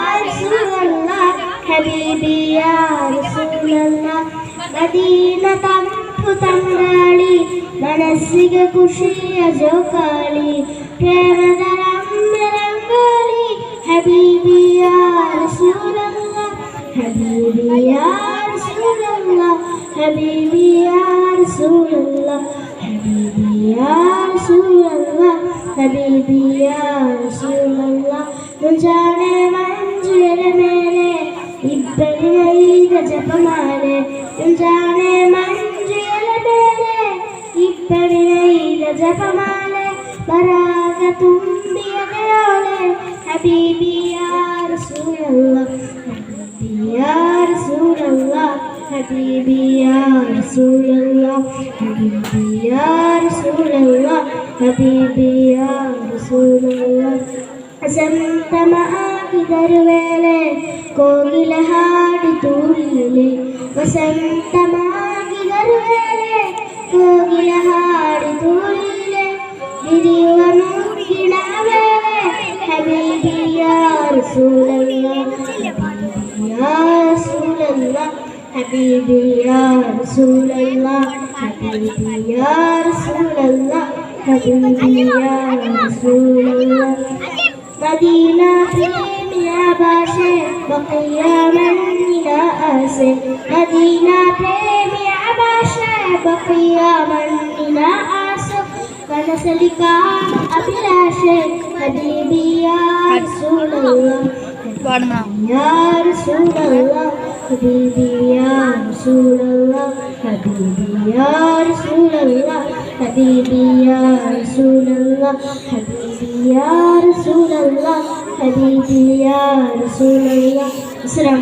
Rasulullah, Habibi ya Rasulullah, Madina tanpu tangali, manasiga kushiya jokali, premadaram rangali, Habibi ya Rasulullah, Habibi ya Rasulullah, Habibi ya Rasulullah, Habibi ya Rasulullah, Habibi ya Rasulullah. मुझाने मंजिल मेरे इब्बनिया जपमाने मुझाने मंजिल मेरे इब्बनिया जपमाने बराकतुम बियदे हबीबी या रसूल अल्लाह हबीबी या रसूल अल्लाह हबीबी या रसूल अल्लाह हबीबी या रसूल अल्लाह हबीबी या रसूल अल्लाह വസന്തമാക്കി തരുവേലെ കോകില ഹാടി തൂളിലെ വസന്തമാക്കി തരുവേലെ കോകില ഹാടി തൂളിലെ വിരിയുക നോക്കിടവേലെ ഹബീബി യാ റസൂലല്ലാഹ് യാ റസൂലല്ലാഹ് ഹബീബി യാ റസൂലല്ലാഹ് ഹബീബി യാ റസൂലല്ലാഹ് ഹബീബി യാ റസൂലല്ലാഹ് مدينة يا باشا بقية من إلى آسي مدينة يا باشا بقية من إلى آسي كنسلك أبلاشي حبيبي يا رسول الله يا رسول الله حبيبي يا رسول الله حبيبي يا رسول الله حبيبي يا رسول الله حبيبي يا رسول الله حبيبي يا رسول الله السلام